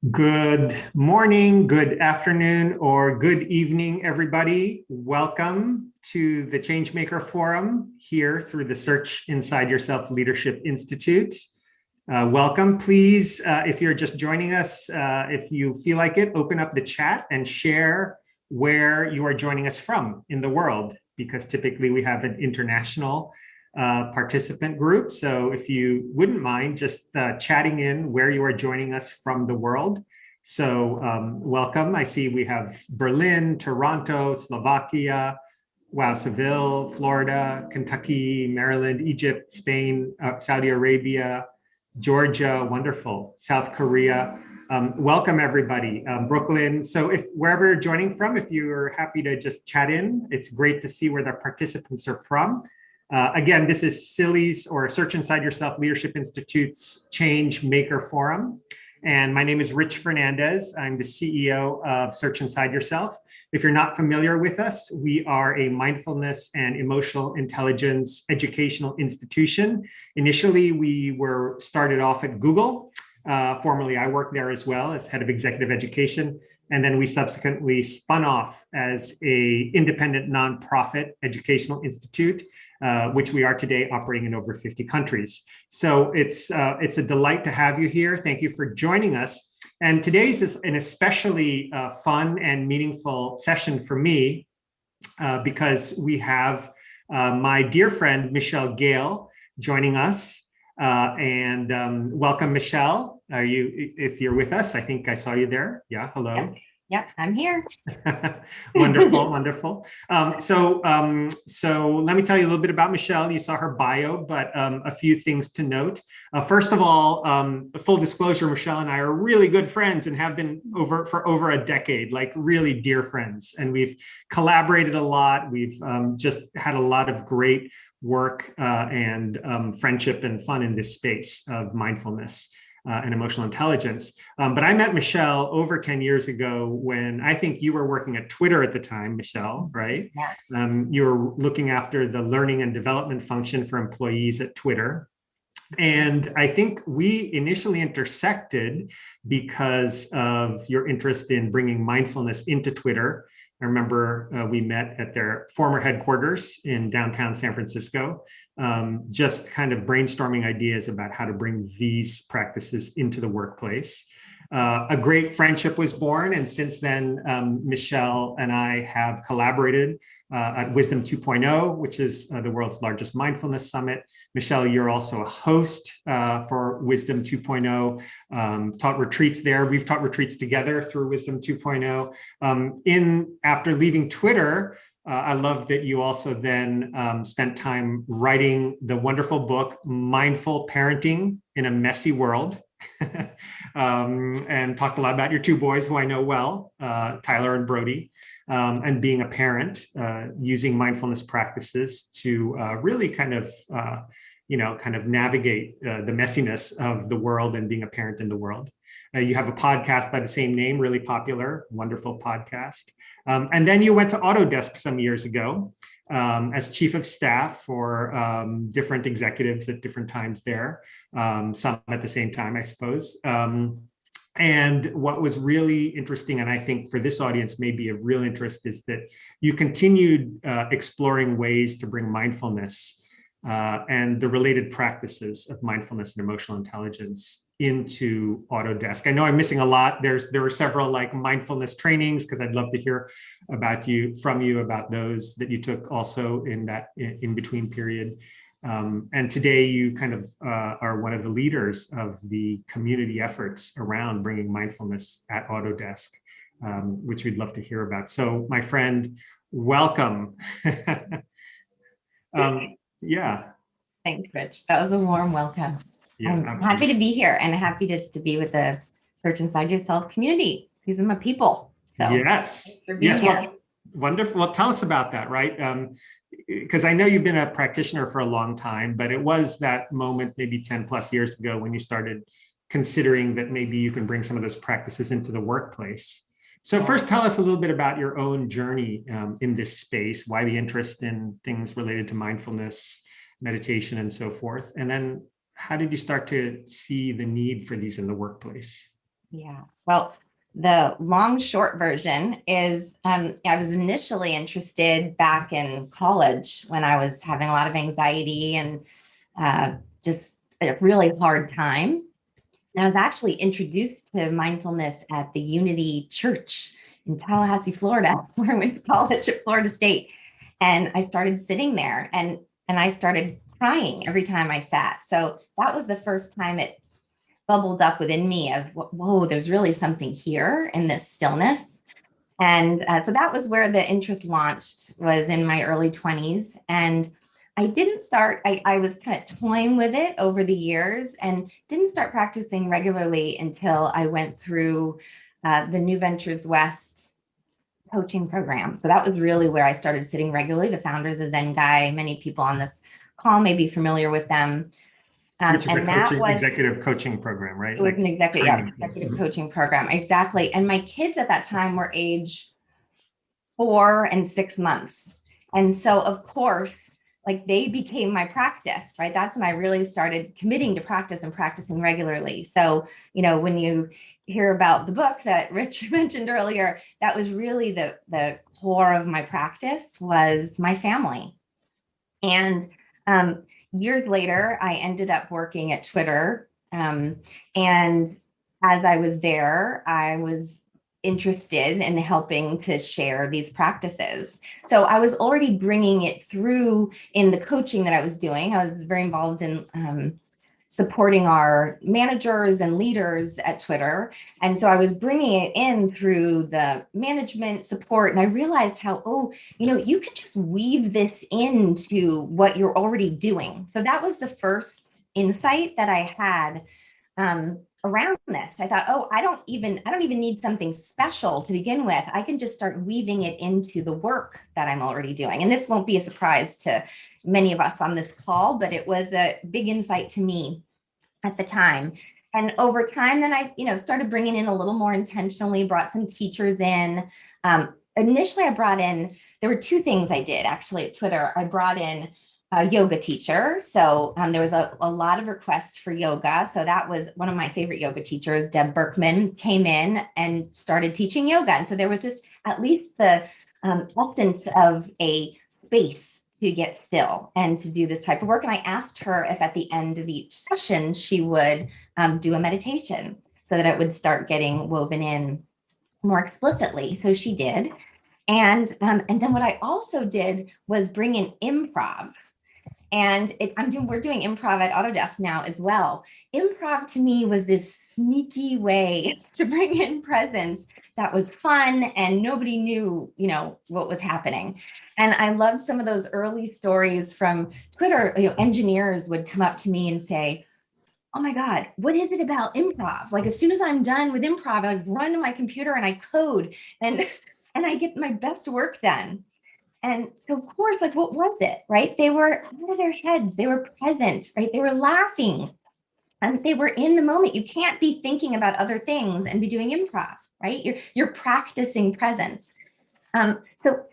Good morning, good afternoon, or good evening, everybody. Welcome to the Changemaker Forum here through the Search Inside Yourself Leadership Institute. Welcome. Please, if you're just joining us, if you feel like it, open up the chat and share where you are joining us from in the world, because typically we have an international participant group. So if you wouldn't mind just chatting in where you are joining us from the world. So welcome. I see we have Berlin, Toronto, Slovakia, wow, Seville, Florida, Kentucky, Maryland, Egypt, Spain, Saudi Arabia, Georgia, wonderful, South Korea. Welcome everybody, Brooklyn. So if wherever you're joining from, if you're happy to just chat in, it's great to see where the participants are from. Again, this is SIYLI's, or Search Inside Yourself Leadership Institute's Change Maker Forum. And my name is Rich Fernandez. I'm the CEO of Search Inside Yourself. If you're not familiar with us, we are a mindfulness and emotional intelligence educational institution. Initially, we were started off at Google. Formerly, I worked there as well as head of executive education. And then we subsequently spun off as an independent nonprofit educational institute, which we are today operating in over 50 countries. So it's a delight to have you here. Thank you for joining us. And today's is an especially fun and meaningful session for me because we have my dear friend, Michelle Gale, joining us. Welcome, Michelle. If you're with us, I think I saw you there. Yeah, hello. Yep, I'm here. Wonderful, wonderful. So let me tell you a little bit about Michelle. You saw her bio, but a few things to note. First of all, full disclosure, Michelle and I are really good friends and have been for over a decade, like really dear friends. And we've collaborated a lot. We've just had a lot of great work and friendship and fun in this space of mindfulness and emotional intelligence. But I met Michelle over 10 years ago when I think you were working at Twitter at the time, Michelle, right? Yes. You were looking after the learning and development function for employees at Twitter. And I think we initially intersected because of your interest in bringing mindfulness into Twitter. I remember we met at their former headquarters in downtown San Francisco, just kind of brainstorming ideas about how to bring these practices into the workplace. A great friendship was born, and since then, Michelle and I have collaborated at Wisdom 2.0, which is the world's largest mindfulness summit. Michelle, you're also a host for Wisdom 2.0, taught retreats there. We've taught retreats together through Wisdom 2.0. After leaving Twitter, I love that you also then spent time writing the wonderful book, Mindful Parenting in a Messy World. And talked a lot about your two boys who I know well, Tyler and Brody, and being a parent, using mindfulness practices to really kind of navigate the messiness of the world and being a parent in the world. You have a podcast by the same name, really popular, wonderful podcast. And then you went to Autodesk some years ago as chief of staff for different executives at different times there, some at the same time, I suppose. And what was really interesting, and I think for this audience may be of real interest, is that you continued exploring ways to bring mindfulness and the related practices of mindfulness and emotional intelligence into Autodesk. I know I'm missing a lot. There were several like mindfulness trainings, because I'd love to hear from you about those that you took also in that in between period. And today you kind of are one of the leaders of the community efforts around bringing mindfulness at Autodesk, which we'd love to hear about. So my friend, welcome. Yeah. Thanks, Rich. That was a warm welcome. Yeah, I'm absolutely. happy to be here and happy just to be with the Search Inside Yourself community. These are my people. So yes. For being Yes. here. Well, wonderful. Well, tell us about that, right? Because I know you've been a practitioner for a long time, but it was that moment maybe 10 plus years ago when you started considering that maybe you can bring some of those practices into the workplace. So first, tell us a little bit about your own journey in this space, why the interest in things related to mindfulness, meditation, and so forth. And then how did you start to see the need for these in the workplace? Yeah. Well, the long short version is I was initially interested back in college when I was having a lot of anxiety and just a really hard time. And I was actually introduced to mindfulness at the Unity Church in Tallahassee, Florida, where I went to college at Florida State. And I started sitting there and I started crying every time I sat. So that was the first time it bubbled up within me of, whoa, there's really something here in this stillness. And so that was where the interest launched, was in my early 20s. And I didn't start, I was kind of toying with it over the years and didn't start practicing regularly until I went through the New Ventures West coaching program. So that was really where I started sitting regularly. The founder is a Zen guy. Many people on this call may be familiar with them. Which is executive coaching program, right? It was an executive coaching program. Exactly. And my kids at that time were age 4 and 6 months. And so, of course, like they became my practice, right? That's when I really started committing to practice and practicing regularly. So, when you hear about the book that Rich mentioned earlier, that was really the core of my practice was my family. And years later, I ended up working at Twitter. And as I was there, I was interested in helping to share these practices. So I was already bringing it through in the coaching that I was doing. I was very involved in supporting our managers and leaders at Twitter. And so I was bringing it in through the management support. And I realized how, you can just weave this into what you're already doing. So that was the first insight that I had around this. I thought, I don't even need something special to begin with. I can just start weaving it into the work that I'm already doing. And this won't be a surprise to many of us on this call, but it was a big insight to me at the time. And over time, then I, started bringing in a little more intentionally, brought some teachers in. Initially, there were two things I did actually at Twitter. I brought in a yoga teacher. So there was a lot of requests for yoga. So that was one of my favorite yoga teachers, Deb Berkman, came in and started teaching yoga. And so there was just at least the essence of a space to get still and to do this type of work. And I asked her if at the end of each session, she would do a meditation so that it would start getting woven in more explicitly. So she did. And then what I also did was bring in improv. And we're doing improv at Autodesk now as well. Improv to me was this sneaky way to bring in presence that was fun and nobody knew, what was happening. And I loved some of those early stories from Twitter. Engineers would come up to me and say, "Oh my God, what is it about improv? Like as soon as I'm done with improv, I run to my computer and I code and I get my best work done." And so, of course, like, what was it, right? They were out of their heads. They were present, right? They were laughing and they were in the moment. You can't be thinking about other things and be doing improv, right? You're practicing presence. So,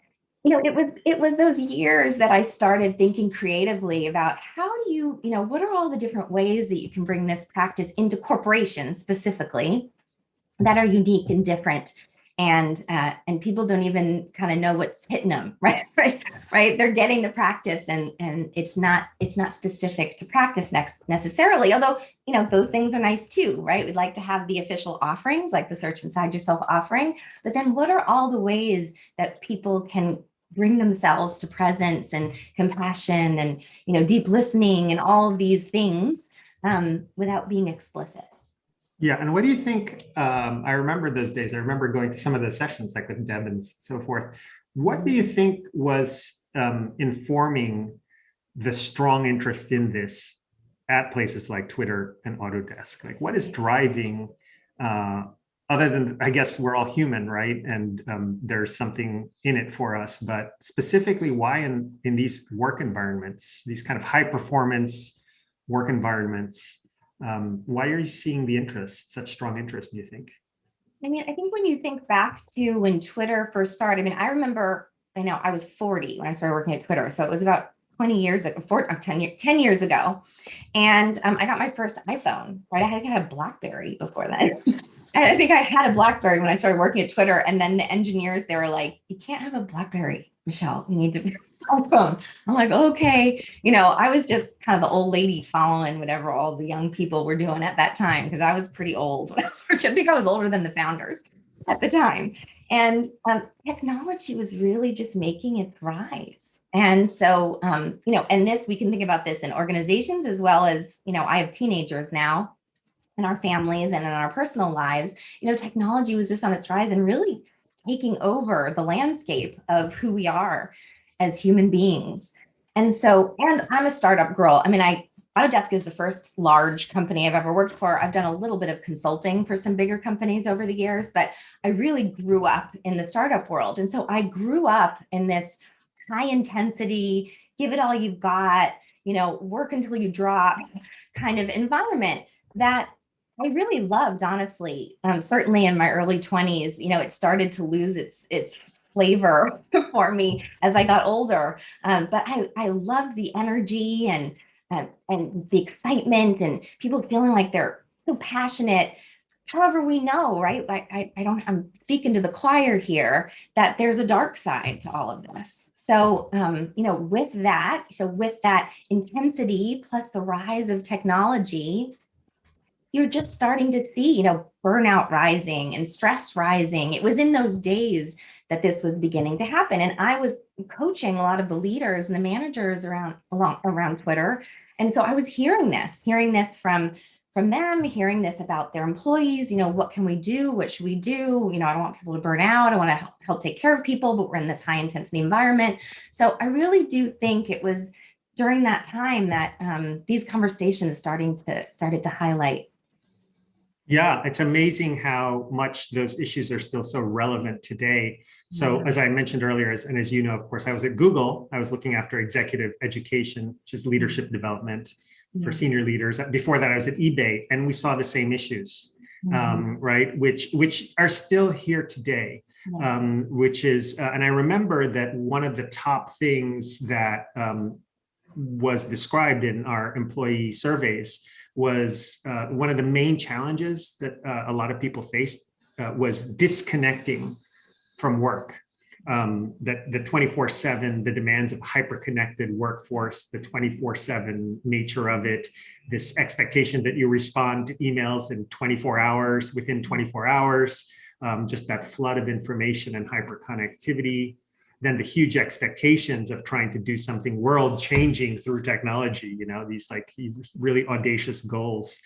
it was those years that I started thinking creatively about how do you, what are all the different ways that you can bring this practice into corporations specifically that are unique and different, and people don't even kind of know what's hitting them, right? Right. They're getting the practice, and it's not specific to practice necessarily. Although those things are nice too, right? We'd like to have the official offerings, like the Search Inside Yourself offering, but then what are all the ways that people can bring themselves to presence and compassion and deep listening and all of these things without being explicit? Yeah, and what do you think? I remember those days. I remember going to some of the sessions, like with Deb and so forth. What do you think was informing the strong interest in this at places like Twitter and Autodesk? Like, what is driving? Other than, I guess, we're all human, right? And there's something in it for us. But specifically, why in these work environments, these kind of high performance work environments? Why are you seeing the interest, such strong interest, do you think? I mean, I think when you think back to when Twitter first started, I mean, I remember, I was 40 when I started working at Twitter. So it was about 20 years ago, 10 years ago. And I got my first iPhone, right? I had a BlackBerry before then. I think I had a BlackBerry when I started working at Twitter. And then the engineers, they were like, you can't have a BlackBerry, Michelle. You need to phone. I'm like, okay. I was just kind of the old lady following whatever all the young people were doing at that time, because I was pretty old. I think I was older than the founders at the time. And technology was really just making its rise. And so, and we can think about this in organizations as well as, I have teenagers now in our families and in our personal lives. Technology was just on its rise and really taking over the landscape of who we are as human beings. And I'm a startup girl. Autodesk is the first large company I've ever worked for. I've done a little bit of consulting for some bigger companies over the years, but I really grew up in the startup world. And so I grew up in this high intensity, give it all you've got, work until you drop kind of environment that I really loved, honestly. Certainly in my early 20s, it started to lose its flavor for me as I got older. But I loved the energy and the excitement and people feeling like they're so passionate. However, we know, right? I'm speaking to the choir here, that there's a dark side to all of this. So, with that intensity plus the rise of technology, you're just starting to see, burnout rising and stress rising. It was in those days that this was beginning to happen. And I was coaching a lot of the leaders and the managers around Twitter. And so I was hearing this from them, hearing this about their employees, what can we do? What should we do? I don't want people to burn out. I want to help take care of people, but we're in this high intensity environment. So I really do think it was during that time that these conversations started to highlight. Yeah, it's amazing how much those issues are still so relevant today. So as I mentioned earlier, and as you know, of course, I was at Google. I was looking after executive education, which is leadership development for senior leaders. Before that, I was at eBay, and we saw the same issues, right? Which are still here today. Which is, and I remember that one of the top things that was described in our employee surveys was one of the main challenges that a lot of people faced was disconnecting from work. That the 24/7, the demands of hyper-connected workforce, the 24/7 nature of it, this expectation that you respond to emails in 24 hours, within 24 hours, just that flood of information and hyper-connectivity. Then the huge expectations of trying to do something world-changing through technology, these like really audacious goals.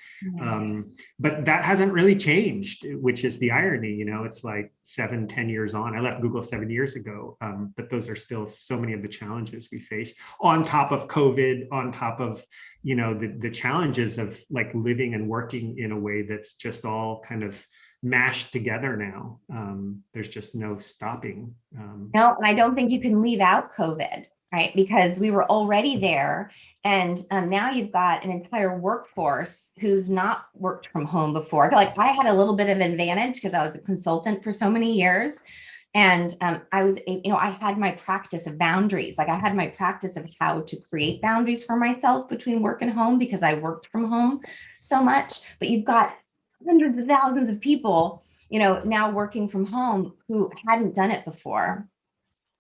But that hasn't really changed, which is the irony. It's like 7-10 years on. I left Google 7 years ago, but those are still so many of the challenges we face on top of COVID, on top of, the challenges of like living and working in a way that's just all kind of mashed together now. There's just no stopping. No, and I don't think you can leave out COVID, right? Because we were already there. And now you've got an entire workforce who's not worked from home before. I feel like I had a little bit of advantage because I was a consultant for so many years. And I had my practice of boundaries. Like I had my practice of how to create boundaries for myself between work and home because I worked from home so much. But you've got hundreds of thousands of people, now working from home who hadn't done it before.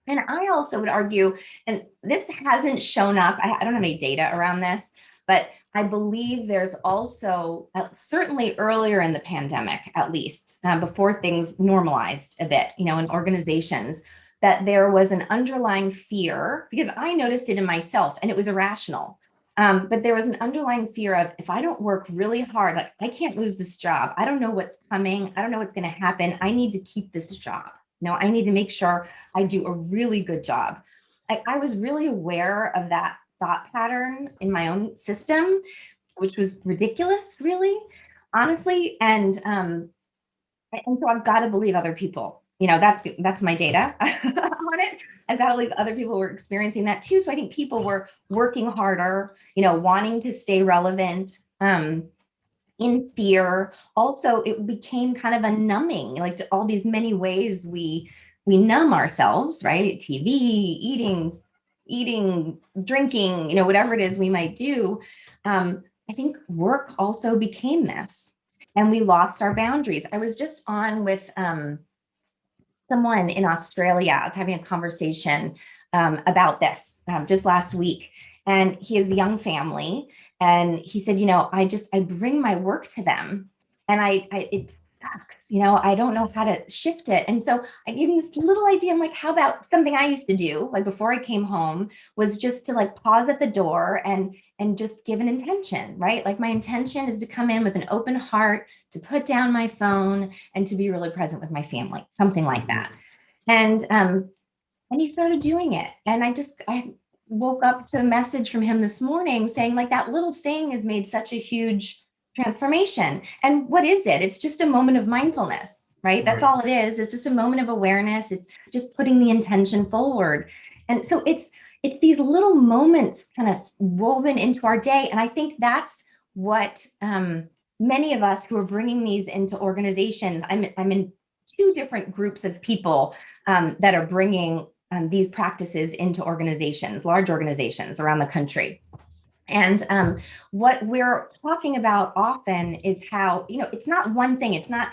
And I also would argue, and this hasn't shown up, I don't have any data around this, but I believe there's also, certainly earlier in the pandemic, at least, before things normalized a bit, in organizations, that there was an underlying fear, because I noticed it in myself and it was irrational. But there was an underlying fear of, if I don't work really hard, like I can't lose this job. I don't know what's coming. I don't know what's going to happen. I need to keep this job. I need to make sure I do a really good job. I was really aware of that thought pattern in my own system, which was ridiculous, really, honestly. And so I've got to believe other people. That's my data on it. I've got to believe other people were experiencing that too. So I think people were working harder, wanting to stay relevant, in fear. Also, it became kind of a numbing, like to all these many ways we numb ourselves, right? TV, eating, drinking, whatever it is we might do. I think work also became this. and we lost our boundaries. I was just on with someone in Australia. I was having a conversation about this just last week, and he has a young family, and he said, I bring my work to them, and it sucks, I don't know how to shift it. And so I gave him this little idea. I'm like, how about something I used to do, like before I came home, was just to like pause at the door and just give an intention, right? Like my intention is to come in with an open heart, to put down my phone, and to be really present with my family, something like that. And he started doing it. And I woke up to a message from him this morning saying, like, that little thing has made such a huge transformation. And what is it? It's just a moment of mindfulness, right? That's all it is. It's just a moment of awareness. It's just putting the intention forward. And so it's these little moments kind of woven into our day. And I think that's what many of us who are bringing these into organizations, I'm in two different groups of people that are bringing these practices into organizations, large organizations around the country. And what we're talking about often is how, it's not one thing. It's not,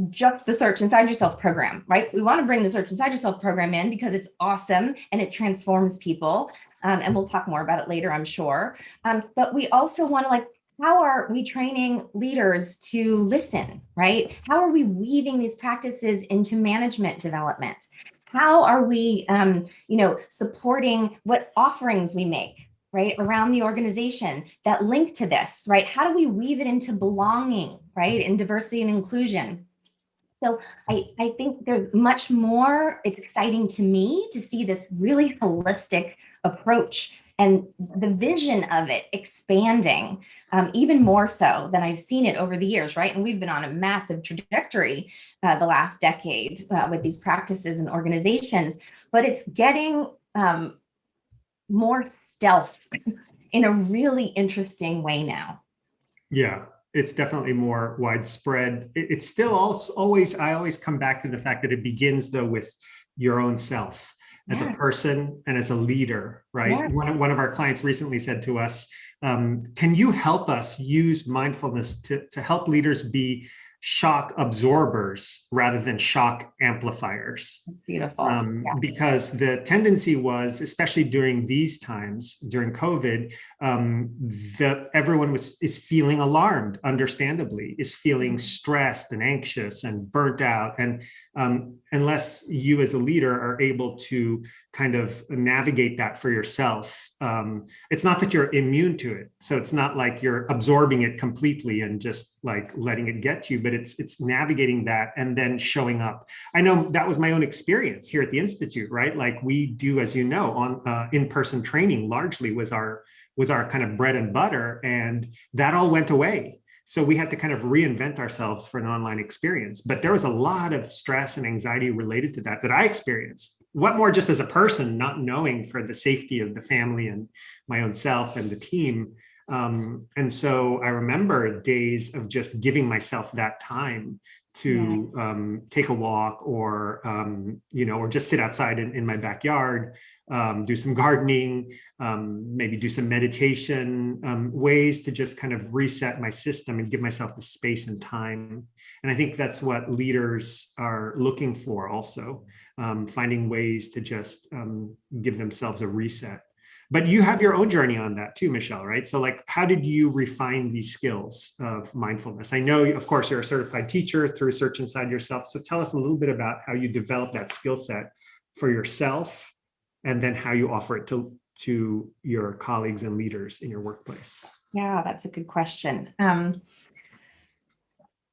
just the Search Inside Yourself program, right? We want to bring the Search Inside Yourself program in because it's awesome and it transforms people. And we'll talk more about it later, I'm sure. But we also want to how are we training leaders to listen, right? How are we weaving these practices into management development? How are we, supporting what offerings we make, right, around the organization that link to this, right? How do we weave it into belonging, right, and diversity and inclusion? So I think there's much more exciting to me to see this really holistic approach and the vision of it expanding even more so than I've seen it over the years, right? And we've been on a massive trajectory the last decade with these practices and organizations, but it's getting more stealth in a really interesting way now. Yeah, it's definitely more widespread. It's still always, I always come back to the fact that it begins though with your own self as a person and as a leader, right? Yeah. One of our clients recently said to us, can you help us use mindfulness to help leaders be shock absorbers rather than shock amplifiers? Beautiful. Because the tendency was, especially during these times, during COVID, that everyone is feeling alarmed, understandably, is feeling stressed and anxious and burnt out. And unless you as a leader are able to kind of navigate that for yourself, it's not that you're immune to it. So it's not like you're absorbing it completely and just like letting it get to you, but it's navigating that and then showing up. I know that was my own experience here at the Institute, right? Like we do, as you know, on in-person training largely was our kind of bread and butter, and that all went away. So we had to kind of reinvent ourselves for an online experience. But there was a lot of stress and anxiety related to that I experienced. What more just as a person, not knowing for the safety of the family and my own self and the team. And so I remember days of just giving myself that time to take a walk or, or just sit outside in my backyard, do some gardening, maybe do some meditation, ways to just kind of reset my system and give myself the space and time. And I think that's what leaders are looking for also, finding ways to just give themselves a reset. But you have your own journey on that too, Michelle, right? So like, how did you refine these skills of mindfulness? I know, of course, you're a certified teacher through Search Inside Yourself. So tell us a little bit about how you develop that skill set for yourself and then how you offer it to your colleagues and leaders in your workplace. Yeah, that's a good question.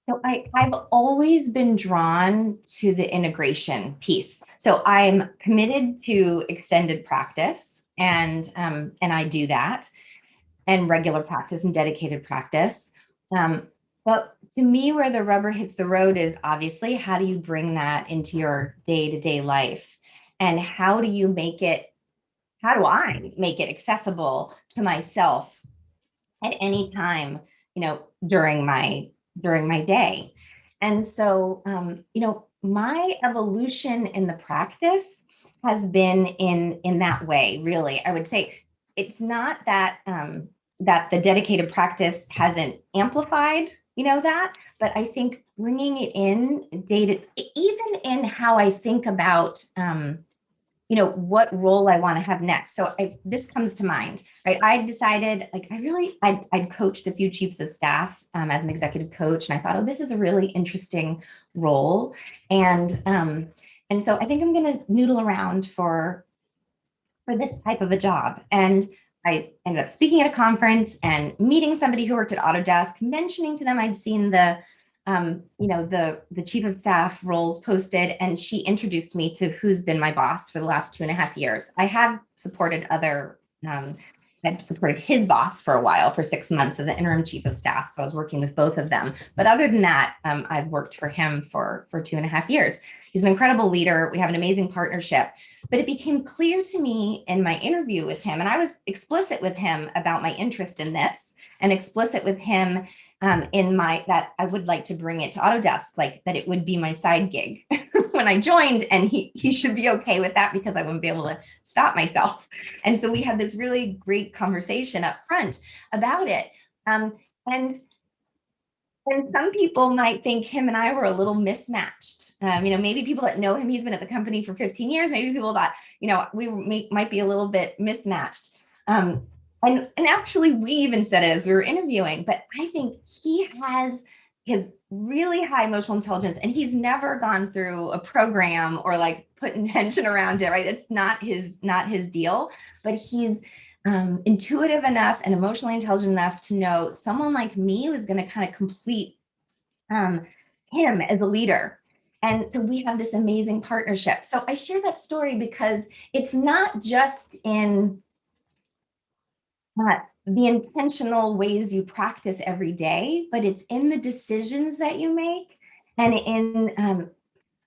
So I've always been drawn to the integration piece. So I'm committed to extended practice. And I do that, and regular practice and dedicated practice. But to me, where the rubber hits the road is obviously how do you bring that into your day-to-day life, and how do I make it accessible to myself at any time, during my day. And so, my evolution in the practice has been in that way, really. I would say it's not that that the dedicated practice hasn't amplified that, but I think bringing it in even in how I think about, what role I want to have next. So this comes to mind, right? I decided, like, I'd coached a few chiefs of staff as an executive coach, and I thought, oh, this is a really interesting role, and so I think I'm going to noodle around for this type of a job. And I ended up speaking at a conference and meeting somebody who worked at Autodesk, mentioning to them I'd seen the chief of staff roles posted, and she introduced me to who's been my boss for the last 2.5 years. I have supported I've supported his boss for a while, for 6 months as an interim chief of staff. So I was working with both of them. But other than that, I've worked for him for 2.5 years. He's an incredible leader. We have an amazing partnership. But it became clear to me in my interview with him, and I was explicit with him about my interest in this, and explicit with him that I would like to bring it to Autodesk, like that it would be my side gig when I joined, and he should be okay with that because I wouldn't be able to stop myself. And so we had this really great conversation up front about it. And some people might think him and I were a little mismatched. Maybe people that know him, he's been at the company for 15 years. Maybe people thought, we might be a little bit mismatched. And actually, we even said it as we were interviewing, but I think he has his really high emotional intelligence, and he's never gone through a program or like put intention around it, right? It's not his deal, but he's intuitive enough and emotionally intelligent enough to know someone like me was going to kind of complete him as a leader. And so we have this amazing partnership. So I share that story because it's not just in the intentional ways you practice every day, but it's in the decisions that you make, and in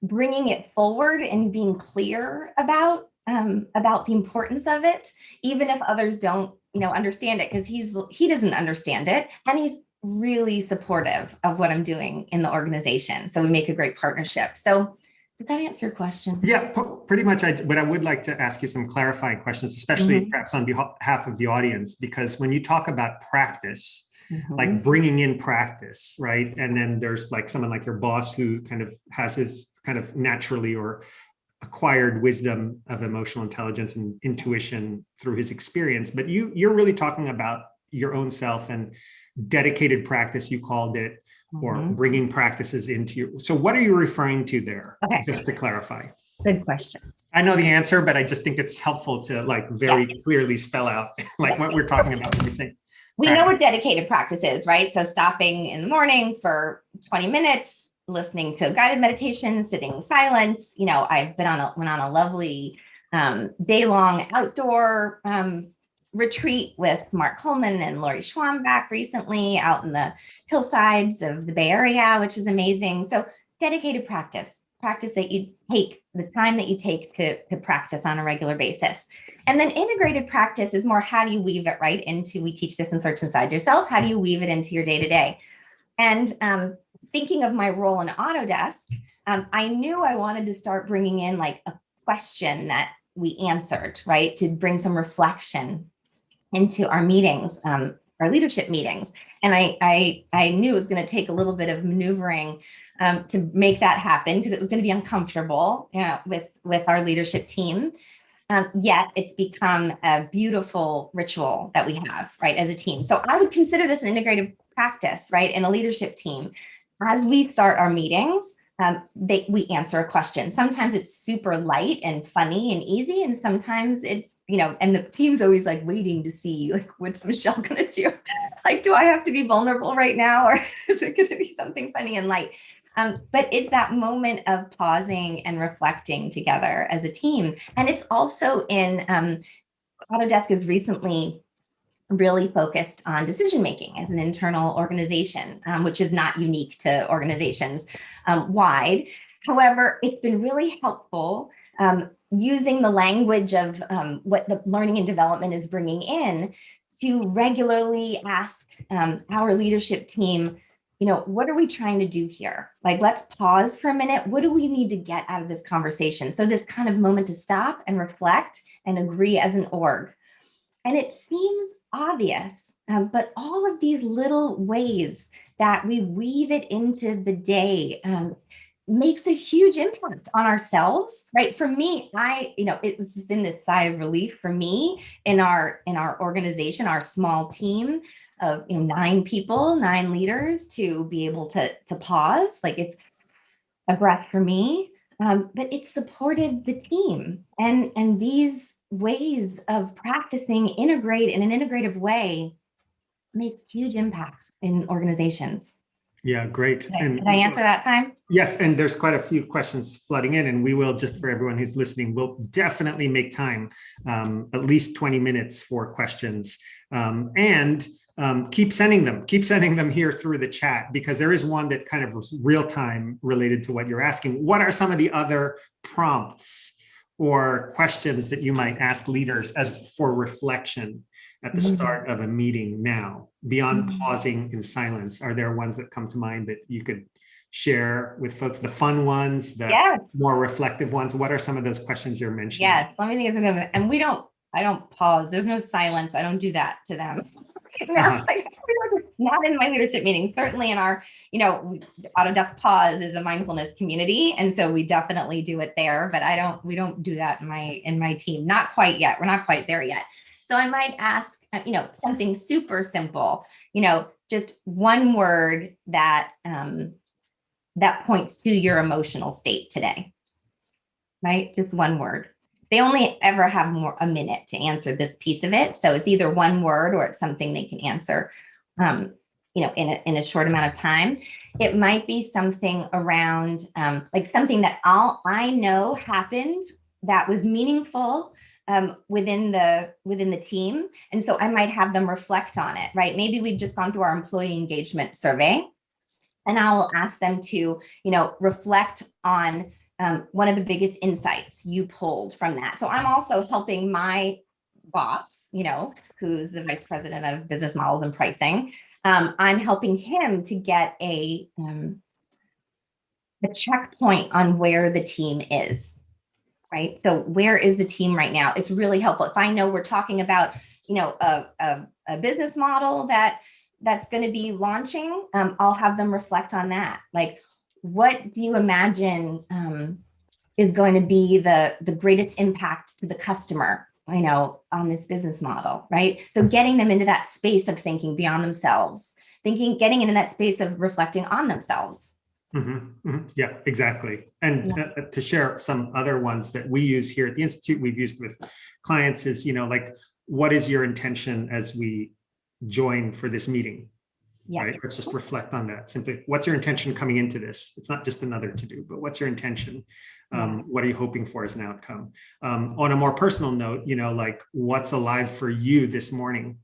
bringing it forward and being clear about the importance of it, even if others don't, understand it, because he doesn't understand it, and he's really supportive of what I'm doing in the organization. So we make a great partnership. So did that answer your question? Yeah, pretty much. But I would like to ask you some clarifying questions, especially perhaps on behalf of the audience, because when you talk about practice, like bringing in practice, right? And then there's like someone like your boss who kind of has his kind of naturally or acquired wisdom of emotional intelligence and intuition through his experience. But you're really talking about your own self and dedicated practice, you called it, or bringing practices into you. So what are you referring to there? Okay. Just to clarify. Good question. I know the answer, but I just think it's helpful to like very clearly spell out like what we're talking about when we say. We know what dedicated practice is, right? So stopping in the morning for 20 minutes, listening to guided meditation, sitting in silence. I've went on a lovely day-long outdoor retreat with Mark Coleman and Lori Schwambach recently out in the hillsides of the Bay Area, which is amazing. So dedicated practice that you take, the time that you take to practice on a regular basis. And then integrated practice is more, how do you weave it right into, we teach this in Search Inside Yourself, how do you weave it into your day-to-day? And thinking of my role in Autodesk, I knew I wanted to start bringing in like a question that we answered, right? To bring some reflection into our meetings, our leadership meetings. And I knew it was going to take a little bit of maneuvering to make that happen, because it was going to be uncomfortable, with our leadership team. Yet it's become a beautiful ritual that we have, right, as a team. So I would consider this an integrated practice, right, in a leadership team. As we start our meetings, we answer a question. Sometimes it's super light and funny and easy, and sometimes it's, and the team's always like waiting to see, like, what's Michelle gonna do? Like, do I have to be vulnerable right now, or is it gonna be something funny and light? But it's that moment of pausing and reflecting together as a team. And it's also in Autodesk is recently really focused on decision-making as an internal organization, which is not unique to organizations wide. However, it's been really helpful using the language of what the learning and development is bringing in to regularly ask our leadership team, what are we trying to do here? Like, let's pause for a minute. What do we need to get out of this conversation? So this kind of moment to stop and reflect and agree as an org. And it seems obvious, but all of these little ways that we weave it into the day makes a huge impact on ourselves, right? For me, it's been this sigh of relief for me in our organization, our small team of 9 people, 9 leaders, to be able to pause. Like, it's a breath for me, but it supported the team, and these ways of practicing integrate in an integrative way make huge impacts in organizations. Yeah, great. Did I answer that time? Yes, and there's quite a few questions flooding in, and we will, just for everyone who's listening, we'll definitely make time, at least 20 minutes for questions. Keep sending them here through the chat, because there is one that kind of was real time related to what you're asking. What are some of the other prompts or questions that you might ask leaders as for reflection at the start of a meeting now, beyond pausing in silence? Are there ones that come to mind that you could share with folks? The fun ones, the more reflective ones? What are some of those questions you're mentioning? Yes, let me think of some of them. And I don't pause. There's no silence. I don't do that to them. Not in my leadership meetings. Certainly in our, Autodesk Pause is a mindfulness community, and so we definitely do it there. But we don't do that in my team. Not quite yet. We're not quite there yet. So I might ask, something super simple. Just one word that that points to your emotional state today. Right? Just one word. They only ever have a minute to answer this piece of it. So it's either one word or it's something they can answer, in a short amount of time. It might be something around like something that I know happened that was meaningful within the team. And so I might have them reflect on it, right? Maybe we've just gone through our employee engagement survey, and I will ask them to, reflect on one of the biggest insights you pulled from that. So I'm also helping my boss, who's the vice president of business models and pricing. I'm helping him to get a checkpoint on where the team is, right? So where is the team right now? It's really helpful. If I know we're talking about, a business model that's going to be launching, I'll have them reflect on that. Like, what do you imagine is going to be the greatest impact to the customer, on this business model, right? So getting them into that space of thinking beyond themselves, getting into that space of reflecting on themselves. Yeah, exactly. And to share some other ones that we use here at the Institute, we've used with clients is, like, what is your intention as we join for this meeting? Yes. Right? Let's just reflect on that. Simply, what's your intention coming into this? It's not just another to do, but what's your intention? What are you hoping for as an outcome? On a more personal note, like, what's alive for you this morning?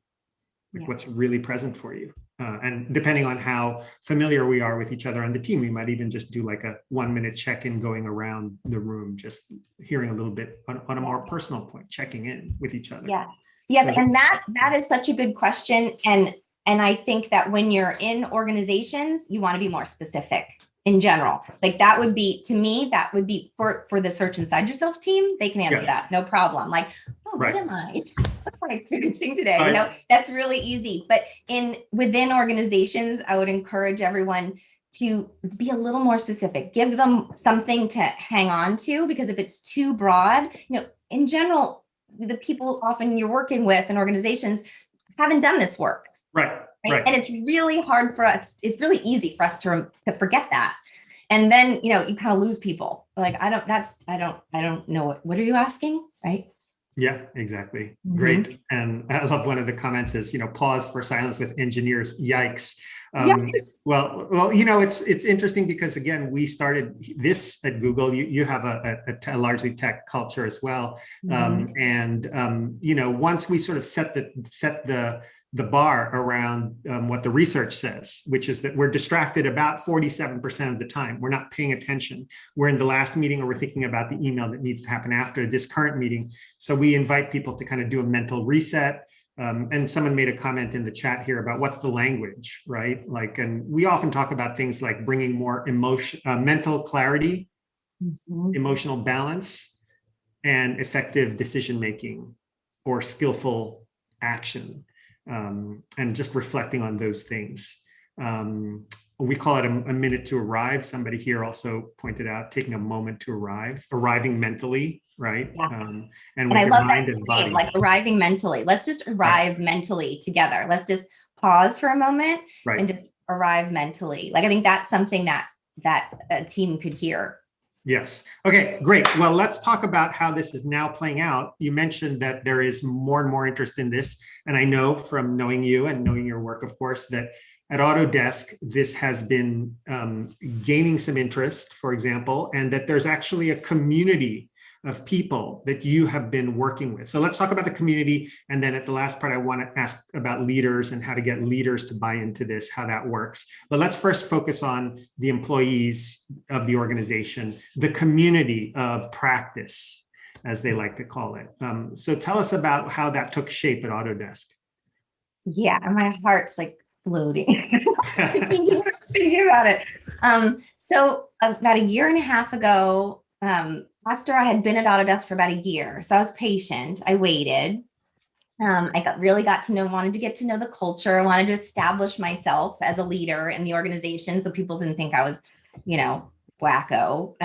Like, what's really present for you? And depending on how familiar we are with each other on the team, we might even just do like a 1-minute check-in going around the room, just hearing a little bit on a more personal point, checking in with each other. Yes. So, and that is such a good question. And I think that when you're in organizations, you want to be more specific in general. Like, that would be, to me, that would be for the Search Inside Yourself team. They can answer that, no problem. Like, what am I experiencing today? That's really easy. But within organizations, I would encourage everyone to be a little more specific. Give them something to hang on to, because if it's too broad, in general, the people often you're working with in organizations haven't done this work. Right. And it's really hard for us. It's really easy for us to forget that. And then, you kind of lose people. Like, I don't know. What are you asking? Right. Yeah, exactly. Great. And I love one of the comments is, pause for silence with engineers. Yikes. Well, it's interesting because, again, we started this at Google. You have a largely tech culture as well. Once we sort of set the bar around what the research says, which is that we're distracted about 47% of the time. We're not paying attention. We're in the last meeting, or we're thinking about the email that needs to happen after this current meeting. So we invite people to kind of do a mental reset. And someone made a comment in the chat here about what's the language, right? Like, and we often talk about things like bringing more mental clarity, emotional balance, and effective decision-making or skillful action. And just reflecting on those things. we call it a minute to arrive. Somebody here also pointed out taking a moment to arriving mentally, right? Yes. And I with your love mind that and frame, body. like arriving mentally. Let's just arrive mentally together. Let's just pause for a moment and just arrive mentally. Like, I think that's something that a team could hear. Yes. Okay, great. Well, let's talk about how this is now playing out. You mentioned that there is more and more interest in this. And I know from knowing you and knowing your work, of course, that at Autodesk, this has been gaining some interest, for example, and that there's actually a community of people that you have been working with. So let's talk about the community. And then at the last part, I want to ask about leaders and how to get leaders to buy into this, how that works. But let's first focus on the employees of the organization, the community of practice, as they like to call it. So tell us about how that took shape at Autodesk. Yeah, my heart's like exploding thinking about it. So about a year and a half ago, after I had been at Autodesk for about a year, so I was patient, I waited. I really got to know, wanted to get to know the culture, wanted to establish myself as a leader in the organization so people didn't think I was, wacko.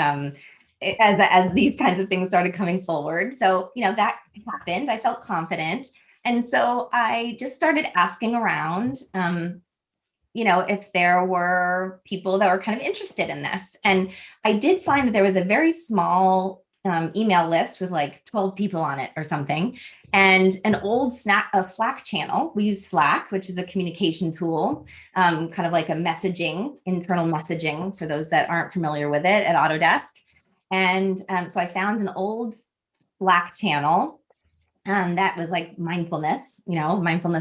As these kinds of things started coming forward. So, that happened. I felt confident. And so I just started asking around, if there were people that were kind of interested in this. And I did find that there was a very small email list with like 12 people on it or something, and an old Slack channel. We use Slack, which is a communication tool, kind of like a internal messaging for those that aren't familiar with it at Autodesk. And so I found an old Slack channel that was like mindfulness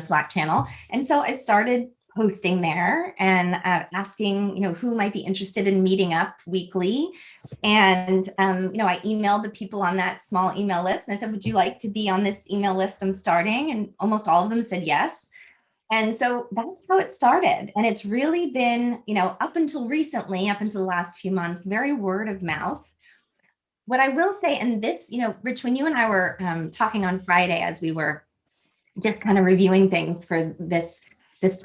Slack channel. And so I started posting there and asking, who might be interested in meeting up weekly. And, I emailed the people on that small email list and I said, would you like to be on this email list I'm starting? And almost all of them said yes. And so that's how it started. And it's really been, up until recently, up until the last few months, very word of mouth. What I will say, and this, Rich, when you and I were talking on Friday, as we were just kind of reviewing things for this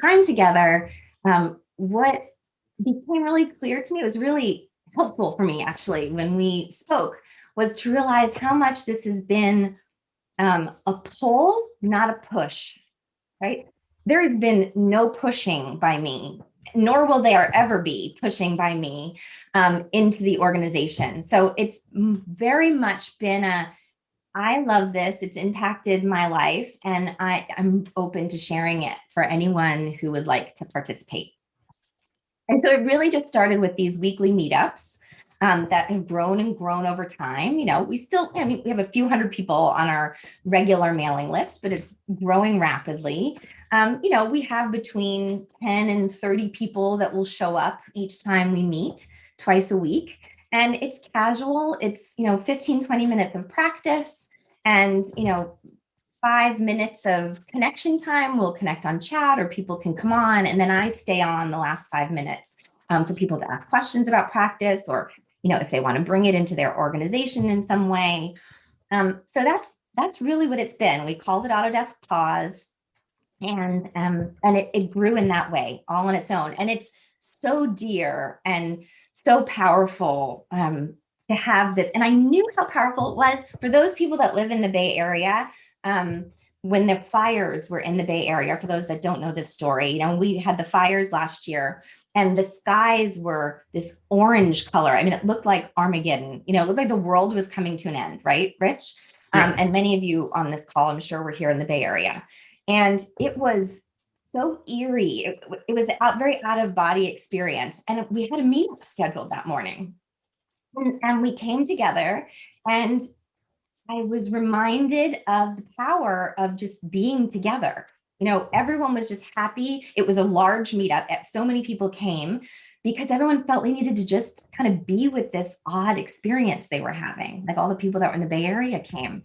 time together, what became really clear to me, it was really helpful for me actually when we spoke, was to realize how much this has been a pull, not a push, right? There has been no pushing by me, nor will there ever be pushing by me into the organization. So it's very much been I love this. It's impacted my life, and I'm open to sharing it for anyone who would like to participate. And so it really just started with these weekly meetups that have grown and grown over time. We still, we have a few hundred people on our regular mailing list, but it's growing rapidly. We have between 10 and 30 people that will show up each time we meet twice a week. And it's casual. It's, 15, 20 minutes of practice and, 5 minutes of connection time. We'll connect on chat or people can come on. And then I stay on the last 5 minutes for people to ask questions about practice or, if they want to bring it into their organization in some way. So that's really what it's been. We called it Autodesk Pause. And it grew in that way, all on its own. And it's so dear and so powerful to have this. And I knew how powerful it was for those people that live in the Bay Area. When the fires were in the Bay Area, for those that don't know this story, we had the fires last year and the skies were this orange color. I mean, it looked like Armageddon, it looked like the world was coming to an end, right, Rich? Yeah. And many of you on this call, I'm sure, were here in the Bay Area. And it was so eerie. It was a very out of body experience. And we had a meetup scheduled that morning. And we came together and I was reminded of the power of just being together. Everyone was just happy. It was a large meetup. So many people came because everyone felt they needed to just kind of be with this odd experience they were having. Like all the people that were in the Bay Area came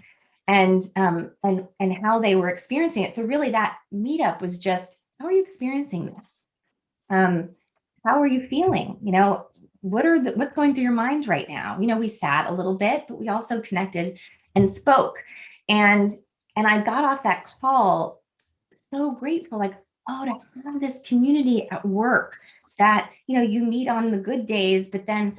and how they were experiencing it. So really that meetup was just, how are you experiencing this? How are you feeling? What's going through your mind right now? We sat a little bit, but we also connected and spoke. And I got off that call so grateful, like, oh, to have this community at work that, you meet on the good days, but then,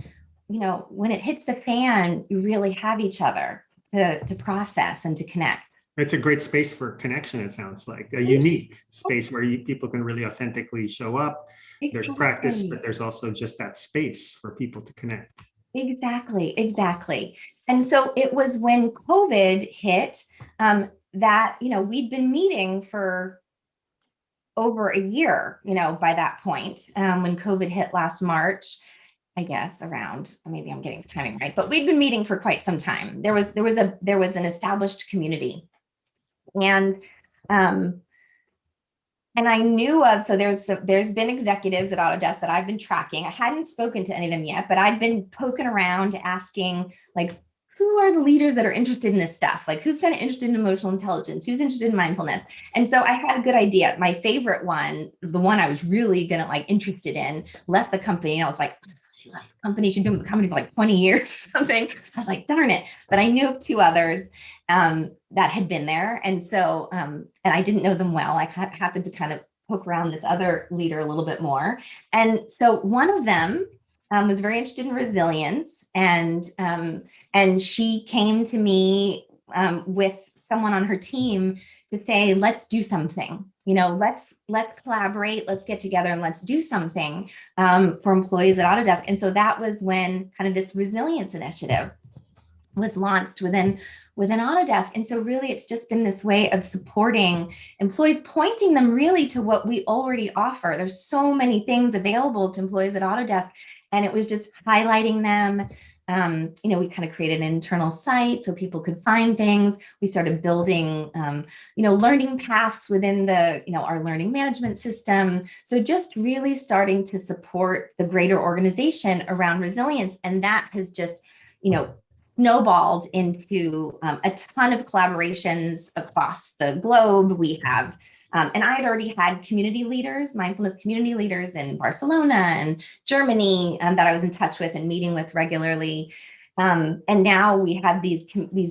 when it hits the fan, you really have each other to process and to connect. It's a great space for connection, it sounds like. A unique space where people can really authentically show up. There's practice, but there's also just that space for people to connect. Exactly. And so it was when COVID hit that, we'd been meeting for over a year, by that point, when COVID hit last March, I guess around, maybe I'm getting the timing right, but we'd been meeting for quite some time. There was an established community. And I knew of, so there's been executives at Autodesk that I've been tracking. I hadn't spoken to any of them yet, but I'd been poking around asking, like, who are the leaders that are interested in this stuff? Like, who's kind of interested in emotional intelligence? Who's interested in mindfulness? And so I had a good idea. My favorite one, the one I was really interested in, left the company. I was like, she left the company. She'd been with the company for like 20 years or something. I was like, darn it. But I knew of two others that had been there. And so, and I didn't know them well. I happened to kind of poke around this other leader a little bit more. And so one of them was very interested in resilience. And she came to me with someone on her team to say, let's do something, let's collaborate, let's get together and let's do something for employees at Autodesk. And so that was when kind of this resilience initiative was launched within Autodesk. And so really it's just been this way of supporting employees, pointing them really to what we already offer. There's so many things available to employees at Autodesk, and it was just highlighting them. We kind of created an internal site so people could find things. We started building, learning paths within our learning management system. So just really starting to support the greater organization around resilience. And that has just, snowballed into a ton of collaborations across the globe. We have and I had already had community leaders, mindfulness community leaders in Barcelona and Germany that I was in touch with and meeting with regularly. And now we have these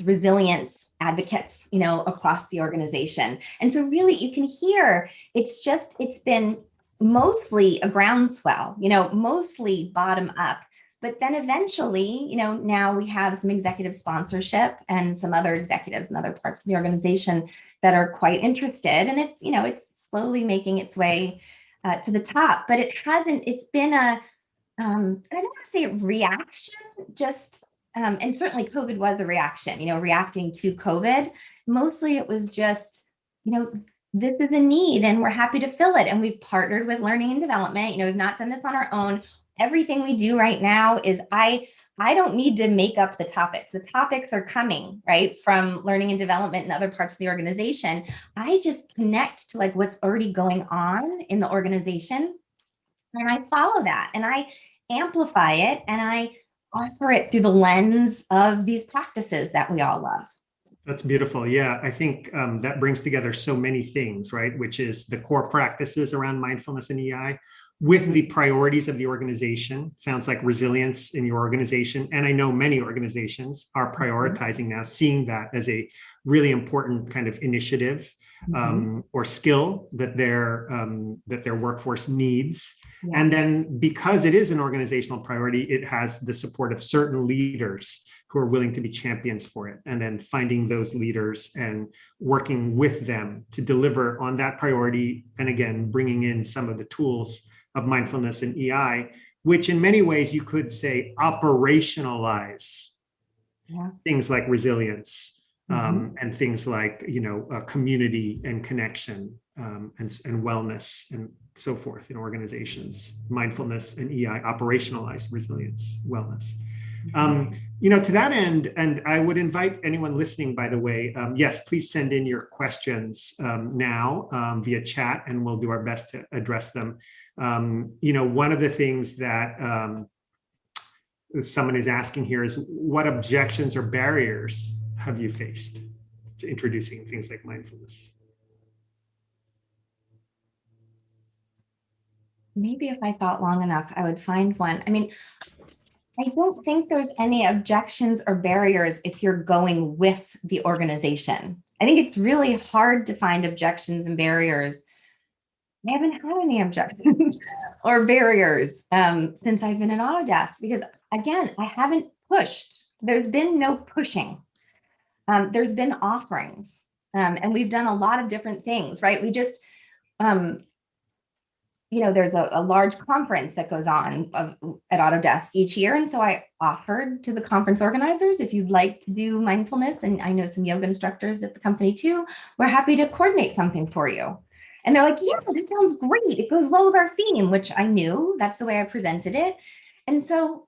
resilience advocates, across the organization. And so really you can hear it's been mostly a groundswell, mostly bottom up. But then eventually, now we have some executive sponsorship and some other executives and other parts of the organization that are quite interested. And it's slowly making its way to the top. But it's been I don't want to say reaction, just, and certainly COVID was a reaction, reacting to COVID. Mostly it was just, this is a need and we're happy to fill it. And we've partnered with learning and development. We've not done this on our own. Everything we do right now is I don't need to make up the topics. The topics are coming, right, from learning and development and other parts of the organization. I just connect to like what's already going on in the organization. And I follow that and I amplify it and I offer it through the lens of these practices that we all love. That's beautiful. Yeah, I think that brings together so many things, right? Which is the core practices around mindfulness and EI with the priorities of the organization. Sounds like resilience in your organization. And I know many organizations are prioritizing now, seeing that as a really important kind of initiative or skill that their workforce needs. Yes. And then because it is an organizational priority, it has the support of certain leaders who are willing to be champions for it. And then finding those leaders and working with them to deliver on that priority. And again, bringing in some of the tools of mindfulness and EI, which in many ways you could say operationalize things like resilience and things like, community and connection and wellness and so forth in organizations. Mindfulness and EI operationalize resilience, wellness. To that end, and I would invite anyone listening, by the way, yes, please send in your questions now via chat, and we'll do our best to address them. One of the things that someone is asking here is, what objections or barriers have you faced to introducing things like mindfulness? Maybe if I thought long enough, I would find one. I mean, I don't think there's any objections or barriers if you're going with the organization. I think it's really hard to find objections and barriers I haven't had any objections or barriers since I've been in Autodesk because, again, I haven't pushed. There's been no pushing. There's been offerings, and we've done a lot of different things, right? We just, there's a large conference that goes on at Autodesk each year. And so I offered to the conference organizers, if you'd like to do mindfulness, and I know some yoga instructors at the company too, we're happy to coordinate something for you. And they're like, yeah, that sounds great. It goes well with our theme, which I knew. That's the way I presented it. And so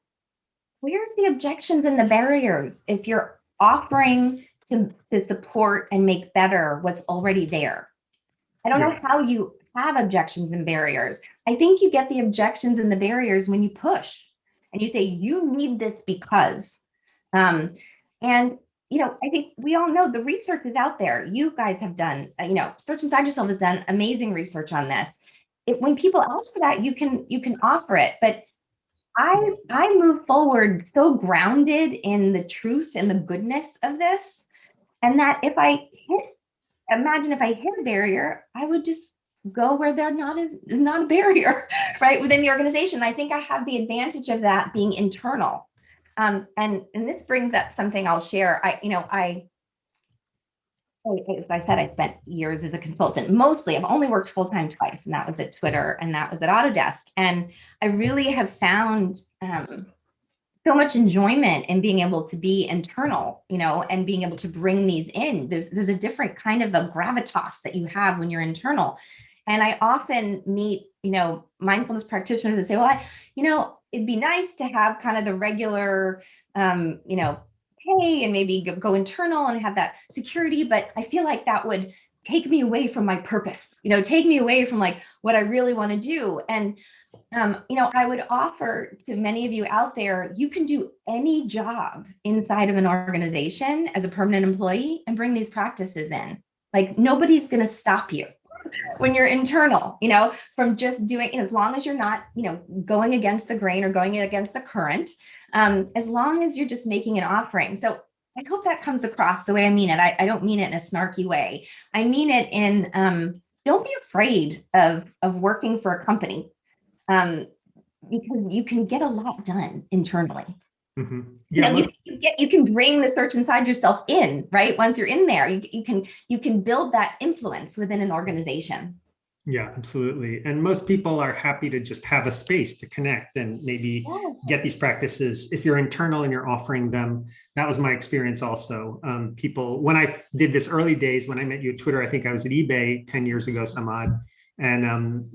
where's the objections and the barriers if you're offering to support and make better what's already there? I don't know how you have objections and barriers. I think you get the objections and the barriers when you push and you say, you need this because. And I think we all know the research is out there. You guys have done, Search Inside Yourself has done amazing research on this. When people ask for that, you can offer it. But I move forward so grounded in the truth and the goodness of this. And that imagine if I hit a barrier, I would just go where there is not a barrier, right, within the organization. I think I have the advantage of that being internal. And this brings up something I'll share. As I said, I spent years as a consultant. Mostly, I've only worked full-time twice, and that was at Twitter, and that was at Autodesk. And I really have found so much enjoyment in being able to be internal, and being able to bring these in. There's a different kind of a gravitas that you have when you're internal. And I often meet, mindfulness practitioners that say, well, it'd be nice to have kind of the regular, pay and maybe go internal and have that security, but I feel like that would take me away from my purpose, take me away from like what I really want to do. And I would offer to many of you out there, you can do any job inside of an organization as a permanent employee and bring these practices in. Like nobody's going to stop you when you're internal, from just doing, as long as you're not, going against the grain or going against the current, as long as you're just making an offering. So I hope that comes across the way I mean it. I don't mean it in a snarky way. I mean it in, don't be afraid of working for a company. Because you can get a lot done internally. Mm-hmm. Yeah, you can bring the search inside yourself in, right? Once you're in there, you can build that influence within an organization. Yeah, absolutely. And most people are happy to just have a space to connect and maybe get these practices. If you're internal and you're offering them, that was my experience also. People, when I did this early days, when I met you at Twitter, I think I was at eBay 10 years ago, some odd. And,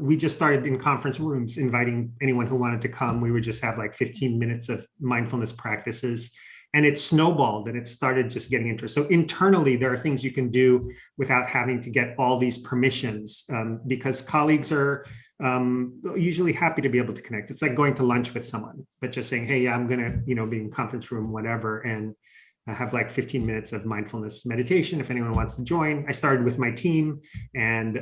we just started in conference rooms, inviting anyone who wanted to come. We would just have like 15 minutes of mindfulness practices. And it snowballed and it started just getting interest. So internally, there are things you can do without having to get all these permissions, because colleagues are usually happy to be able to connect. It's like going to lunch with someone, but just saying, hey, I'm going to, be in conference room, whatever. And I have like 15 minutes of mindfulness meditation if anyone wants to join. I started with my team and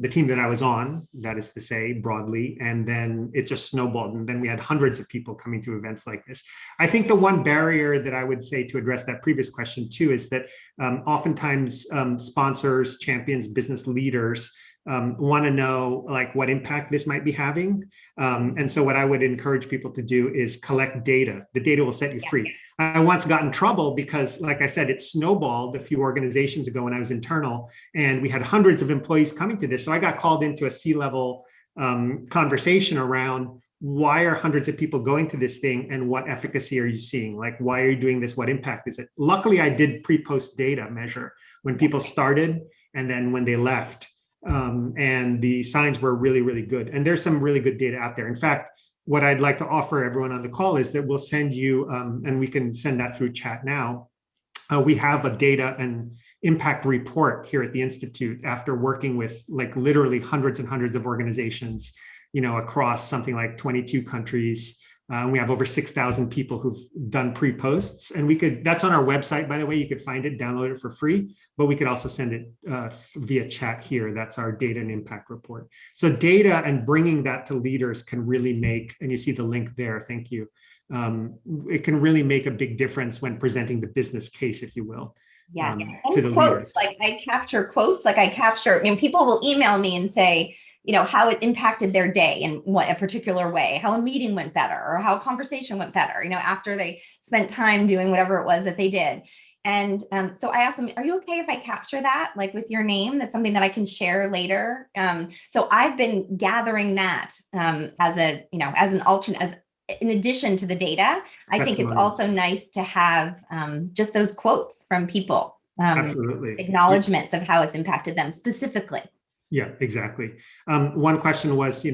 the team that I was on, that is to say, broadly, and then it just snowballed. And then we had hundreds of people coming to events like this. I think the one barrier that I would say to address that previous question too is that oftentimes sponsors, champions, business leaders want to know like what impact this might be having. And so what I would encourage people to do is collect data. The data will set you free. I once got in trouble because, like I said, it snowballed a few organizations ago when I was internal, and we had hundreds of employees coming to this. So I got called into a C-level conversation around why are hundreds of people going to this thing and what efficacy are you seeing? Like, why are you doing this? What impact is it? Luckily, I did pre-post data measure when people started and then when they left. And the signs were really, really good. And there's some really good data out there. In fact, what I'd like to offer everyone on the call is that we'll send you, and we can send that through chat now. We have a data and impact report here at the Institute after working with like literally hundreds and hundreds of organizations, across something like 22 countries. We have over 6,000 people who've done pre-posts, and that's on our website, by the way. You could find it, download it for free, but we could also send it via chat here. That's our data and impact report. So data and bringing that to leaders can really make, and you see the link there, thank you. It can really make a big difference when presenting the business case, if you will. Yes. To the quotes, leaders. like I capture quotes, people will email me and say, how it impacted their day in what a particular way, how a meeting went better or how a conversation went better, after they spent time doing whatever it was that they did. And so I asked them, are you okay if I capture that, like with your name? That's something that I can share later. So I've been gathering that as an alternate, as in addition to the data. I think it's also nice to have just those quotes from people, Absolutely, acknowledgments of how it's impacted them specifically. Yeah, exactly. One question was,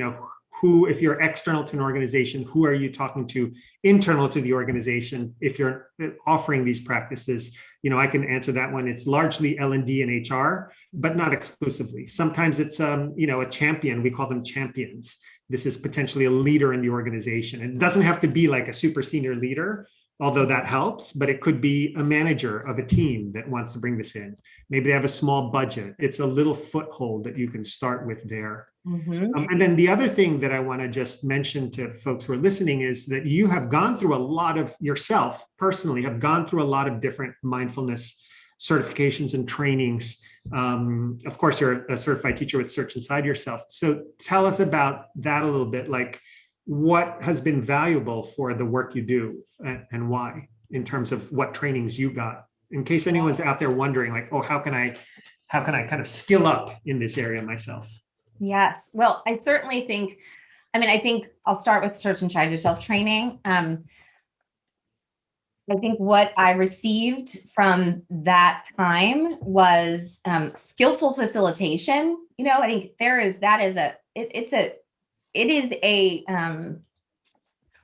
who, if you're external to an organization, who are you talking to internal to the organization? If you're offering these practices, I can answer that one. It's largely L&D and HR, but not exclusively. Sometimes it's, a champion. We call them champions. This is potentially a leader in the organization. It doesn't have to be like a super senior leader, although that helps, but it could be a manager of a team that wants to bring this in. Maybe they have a small budget. It's a little foothold that you can start with there. Mm-hmm. And then the other thing that I want to just mention to folks who are listening is that you have gone through a lot of, yourself personally, have gone through a lot of different mindfulness certifications and trainings. Of course, you're a certified teacher with Search Inside Yourself. So tell us about that a little bit, like what has been valuable for the work you do and why, in terms of what trainings you got, in case anyone's out there wondering, like, oh, how can I kind of skill up in this area myself? Yes. Well, I certainly think, I think I'll start with Search Inside Yourself training. I think what I received from that time was skillful facilitation. I think it is a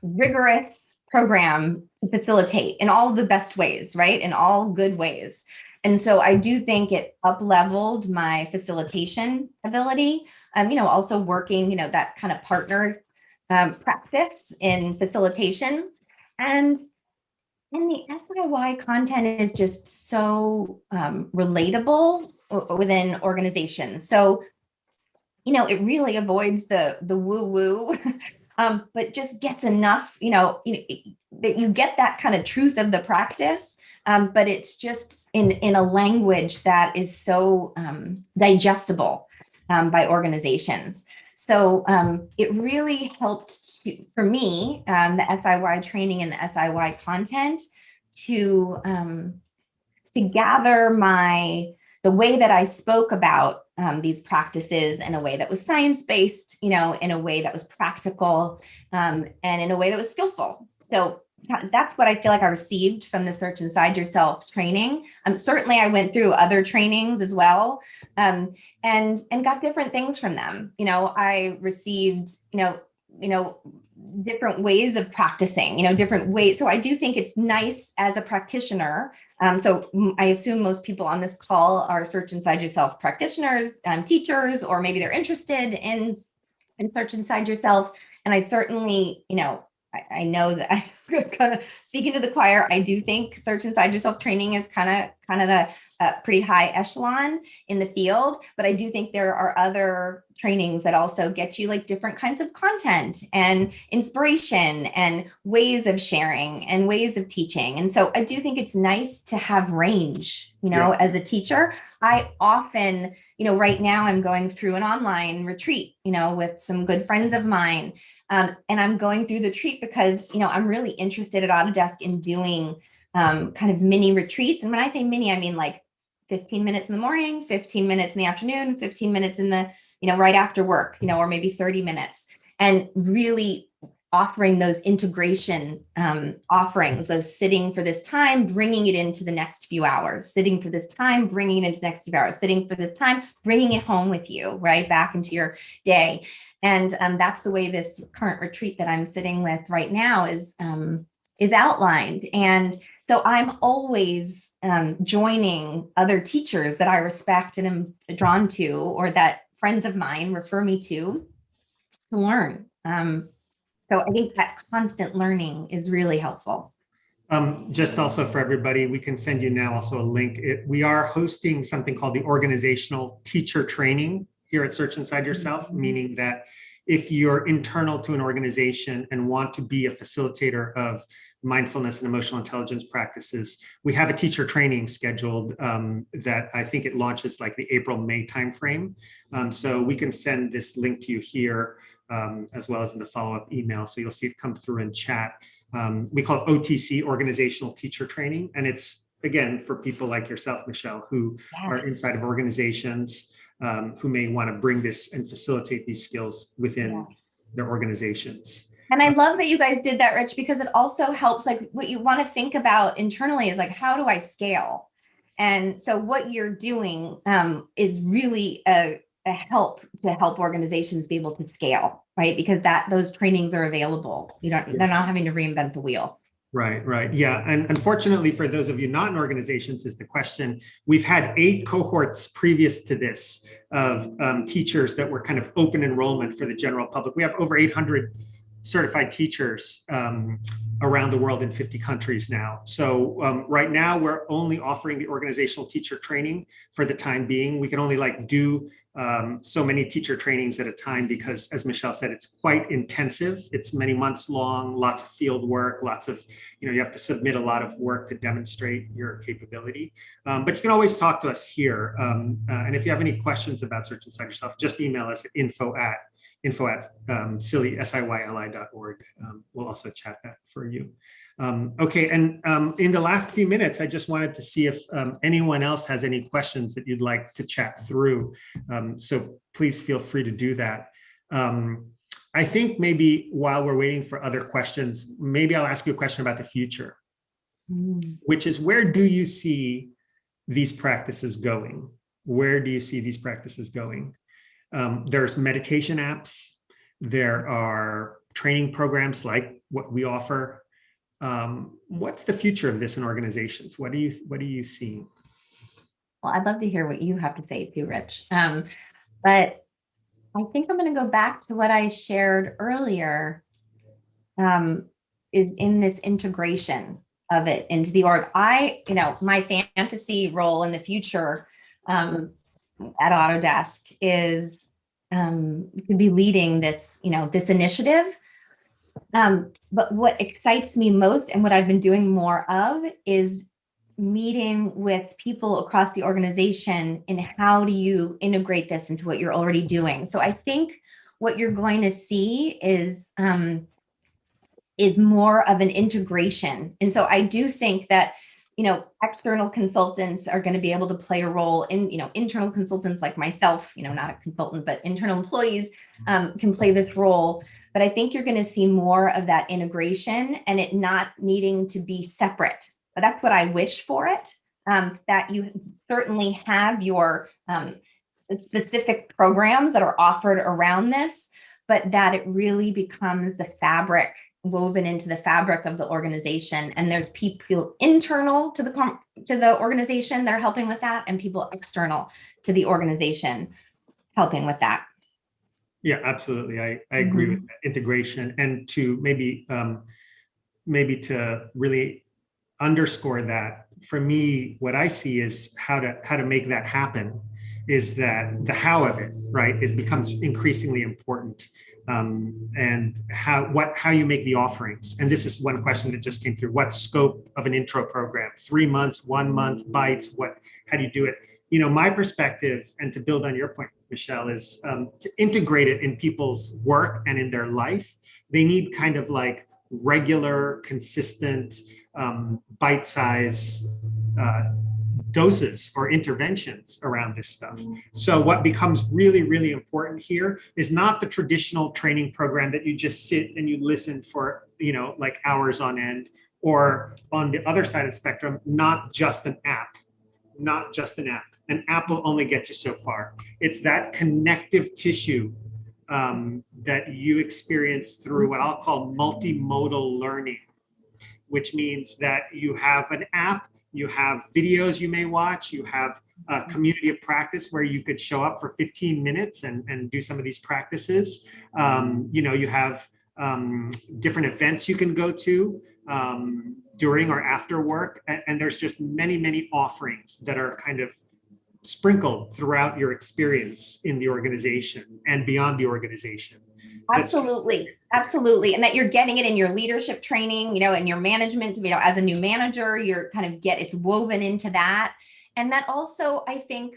rigorous program to facilitate in all the best ways, right? In all good ways. And so I do think it up-leveled my facilitation ability. Also working, that kind of partner practice in facilitation. And the SIY content is just so relatable within organizations. So, it really avoids the woo-woo, but just gets enough, that you get that kind of truth of the practice, but it's just in a language that is so digestible by organizations. So it really helped for me, the SIY training and the SIY content to gather the way that I spoke about these practices in a way that was science-based, in a way that was practical, and in a way that was skillful. So that's what I feel like I received from the Search Inside Yourself training. Certainly I went through other trainings as well, and got different things from them. I received, different ways of practicing, different ways. So I do think it's nice as a practitioner. So I assume most people on this call are Search Inside Yourself practitioners, teachers, or maybe they're interested in Search Inside Yourself. And I certainly, I know that I'm kind of speaking to the choir. I do think Search Inside Yourself training is kind of the pretty high echelon in the field, but I do think there are other trainings that also get you like different kinds of content and inspiration and ways of sharing and ways of teaching. And so I do think it's nice to have range, as a teacher. I often, right now I'm going through an online retreat, with some good friends of mine. And I'm going through the retreat because, I'm really interested at Autodesk in doing kind of mini retreats. And when I say mini, I mean like 15 minutes in the morning, 15 minutes in the afternoon, 15 minutes in the, right after work, or maybe 30 minutes, and really offering those integration offerings of sitting for this time, bringing it into the next few hours, sitting for this time, bringing it into the next few hours, sitting for this time, bringing it home with you, right back into your day. And that's the way this current retreat that I'm sitting with right now is outlined. And so I'm always joining other teachers that I respect and am drawn to, or that friends of mine refer me to learn. So I think that constant learning is really helpful. Just also for everybody, we can send you now also a link. We are hosting something called the Organizational Teacher Training here at Search Inside Yourself, meaning that if you're internal to an organization and want to be a facilitator of mindfulness and emotional intelligence practices, we have a teacher training scheduled that I think it launches like the April-May timeframe. So we can send this link to you here as well as in the follow-up email. So you'll see it come through in chat. We call it OTC, Organizational Teacher Training. And it's, again, for people like yourself, Michelle, who are inside of organizations who may want to bring this and facilitate these skills within their organizations. And I love that you guys did that, Rich, because it also helps, like, what you want to think about internally is like, how do I scale? And so what you're doing is really a help to help organizations be able to scale, right? Because those trainings are available. They're not having to reinvent the wheel. Right, right. Yeah. And unfortunately, for those of you not in organizations, is the question, we've had 8 cohorts previous to this of teachers that were kind of open enrollment for the general public. We have over 800 certified teachers around the world in 50 countries now. So right now we're only offering the organizational teacher training for the time being. We can only do so many teacher trainings at a time because, as Michelle said, it's quite intensive. It's many months long, lots of field work, lots of, you have to submit a lot of work to demonstrate your capability. But you can always talk to us here. And if you have any questions about Search Inside Yourself, just email us at info@SIYLI.org. We'll also chat that for you. Okay, and in the last few minutes, I just wanted to see if anyone else has any questions that you'd like to chat through. So please feel free to do that. I think maybe while we're waiting for other questions, maybe I'll ask you a question about the future, which is, where do you see these practices going? Where do you see these practices going? There's meditation apps. There are training programs like what we offer. What's the future of this in organizations? What are you seeing? Well, I'd love to hear what you have to say too, Rich. But I think I'm going to go back to what I shared earlier, is in this integration of it into the org. My fantasy role in the future at Autodesk is to be leading this, this initiative. But what excites me most and what I've been doing more of is meeting with people across the organization and how do you integrate this into what you're already doing. So I think what you're going to see is more of an integration. And so I do think that, external consultants are going to be able to play a role in, internal consultants like myself, not a consultant, but internal employees can play this role. But I think you're going to see more of that integration and it not needing to be separate. But that's what I wish for it, that you certainly have your specific programs that are offered around this, but that it really becomes the fabric, woven into the fabric of the organization. And there's people internal to the organization that are helping with that, and people external to the organization helping with that. Yeah, absolutely. I agree with that integration. And to maybe to really underscore that, for me, what I see is how to make that happen is that the how of it, right, becomes increasingly important. And how you make the offerings. And this is one question that just came through. What scope of an intro program? 3 months, 1 month, bites? How do you do it? My perspective, and to build on your point, Michelle, is to integrate it in people's work and in their life. They need kind of like regular, consistent, bite-size doses or interventions around this stuff. So what becomes really, really important here is not the traditional training program that you just sit and you listen for, like hours on end, or on the other side of the spectrum, not just an app. An app will only get you so far. It's that connective tissue that you experience through what I'll call multimodal learning, which means that you have an app, you have videos you may watch, you have a community of practice where you could show up for 15 minutes and do some of these practices. You have different events you can go to during or after work. And there's just many, many offerings that are kind of sprinkled throughout your experience in the organization and beyond the organization. Absolutely. Absolutely. And that you're getting it in your leadership training, and your management, as a new manager, you're kind of it's woven into that. And that also, I think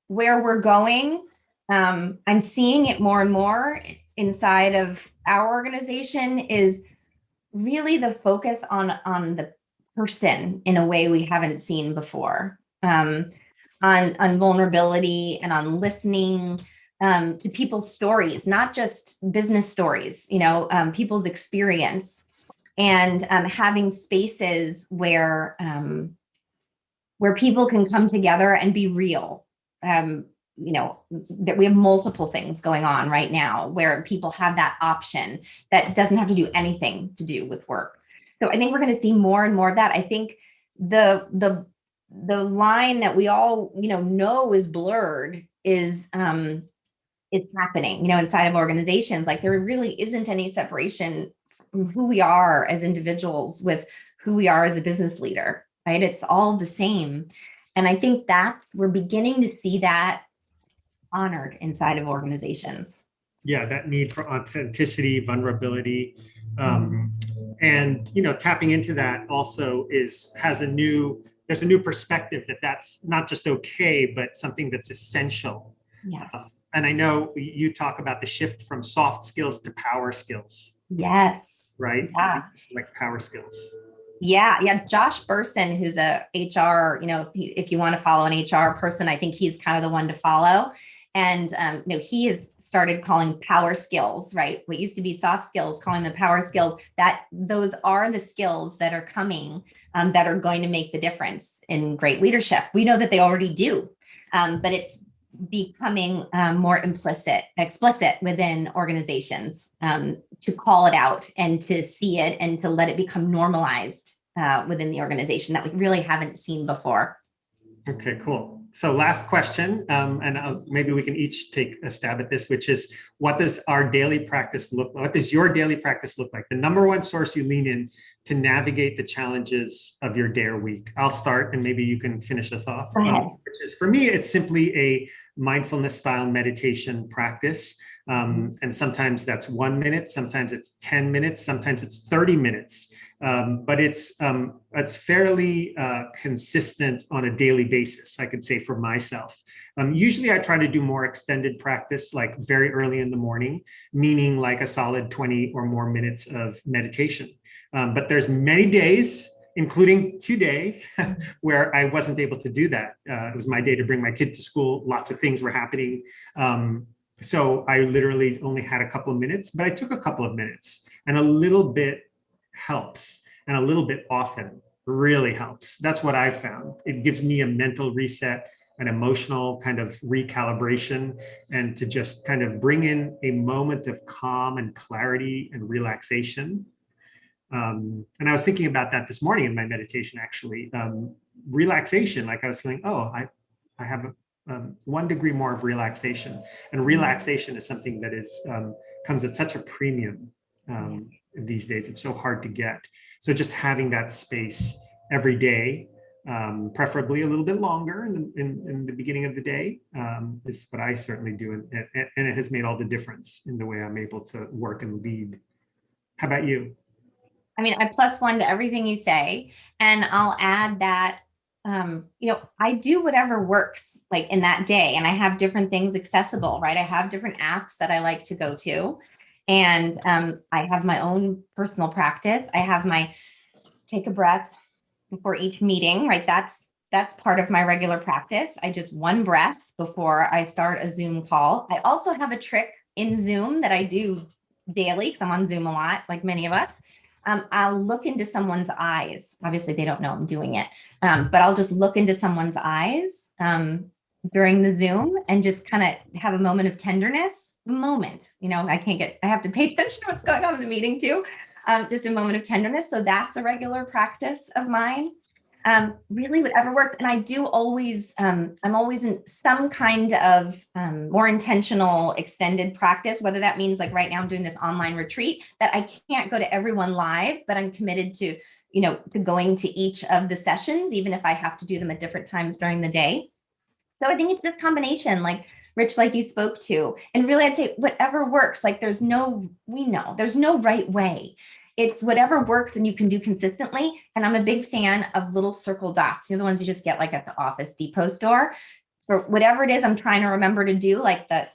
where we're going, I'm seeing it more and more inside of our organization is really the focus on the person in a way we haven't seen before, on vulnerability and on listening to people's stories, not just business stories, people's experience, and having spaces where people can come together and be real. That we have multiple things going on right now where people have that option that doesn't have to do anything to do with work. So I think we're going to see more and more of that. I think the line that we all know is blurred is happening inside of organizations. Like there really isn't any separation from who we are as individuals with who we are as a business leader, right? It's all the same. And I think we're beginning to see that honored inside of organizations. Yeah, that need for authenticity, vulnerability, and tapping into that also there's a new perspective that's not just okay, but something that's essential. Yes. And I know you talk about the shift from soft skills to power skills. Yes. Right? Yeah. Like power skills. Yeah. Josh Burson, who's a HR, if you want to follow an HR person, I think he's kind of the one to follow. And, he has started calling power skills, right? What used to be soft skills, calling them power skills, that those are the skills that are coming, that are going to make the difference in great leadership. We know that they already do, but it's becoming more explicit within organizations, to call it out and to see it and to let it become normalized within the organization that we really haven't seen before. Okay, cool. So last question, and maybe we can each take a stab at this, which is, what does our daily practice look like? What does your daily practice look like? The number one source you lean in to navigate the challenges of your day or week. I'll start and maybe you can finish us off. Which is, for me, it's simply a mindfulness style meditation practice. And sometimes that's 1 minute, sometimes it's 10 minutes, sometimes it's 30 minutes. But it's fairly consistent on a daily basis, I could say, for myself. Usually I try to do more extended practice, like very early in the morning, meaning like a solid 20 or more minutes of meditation. But there's many days, including today, where I wasn't able to do that. It was my day to bring my kid to school. Lots of things were happening. So I literally only had a couple of minutes, but I took a couple of minutes, and a little bit helps, and a little bit often really helps. That's what I found. It gives me a mental reset, an emotional kind of recalibration, and to just kind of bring in a moment of calm and clarity and relaxation. And I was thinking about that this morning in my meditation, actually. Relaxation, like I was feeling, I have 1 degree more of relaxation. And relaxation is something that comes at such a premium these days. It's so hard to get. So just having that space every day, preferably a little bit longer in the beginning of the day, is what I certainly do. And it has made all the difference in the way I'm able to work and lead. How about you? I mean, I +1 to everything you say. And I'll add that, I do whatever works like in that day, and I have different things accessible, right? I have different apps that I like to go to, and I have my own personal practice. I have my take a breath before each meeting, right? That's part of my regular practice. I just 1 breath before I start a Zoom call. I also have a trick in Zoom that I do daily, because I'm on Zoom a lot, like many of us. I'll look into someone's eyes. Obviously, they don't know I'm doing it, but I'll just look into someone's eyes during the Zoom and just kind of have a moment of tenderness. I have to pay attention to what's going on in the meeting too. Just a moment of tenderness. So that's a regular practice of mine. Really whatever works. And I do always, I'm always in some kind of more intentional extended practice, whether that means like right now I'm doing this online retreat that I can't go to everyone live, but I'm committed to, to going to each of the sessions, even if I have to do them at different times during the day. So I think it's this combination, like Rich, like you spoke to. And really, I'd say whatever works. Like we know there's no right way. It's whatever works and you can do consistently. And I'm a big fan of little circle dots. The ones you just get like at the Office Depot store. For whatever it is I'm trying to remember to do, like the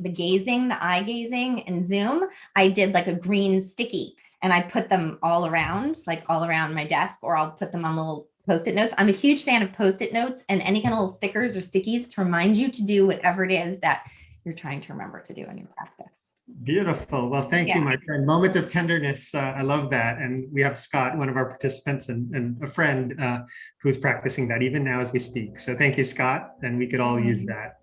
eye gazing in Zoom, I did like a green sticky and I put them all around my desk, or I'll put them on little Post-it notes. I'm a huge fan of Post-it notes and any kind of little stickers or stickies to remind you to do whatever it is that you're trying to remember to do in your practice. Beautiful. Well, thank you, my friend. Moment of tenderness. I love that. And we have Scott, one of our participants and a friend who's practicing that even now as we speak. So thank you, Scott. And we could all use that.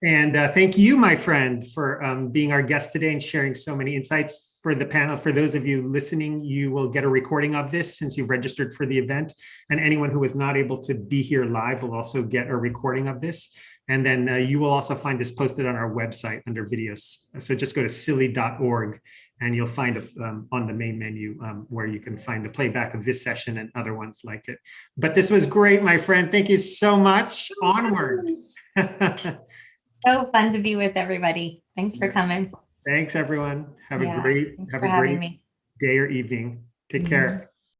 And thank you, my friend, for being our guest today and sharing so many insights for the panel. For those of you listening, you will get a recording of this since you've registered for the event. And anyone who was not able to be here live will also get a recording of this. And then you will also find this posted on our website under videos. So just go to SIYLI.org and you'll find it on the main menu where you can find the playback of this session and other ones like it. But this was great, my friend. Thank you so much. Onward. So fun to be with everybody. Thanks for coming. Thanks, everyone. Have a great day or evening. Take care.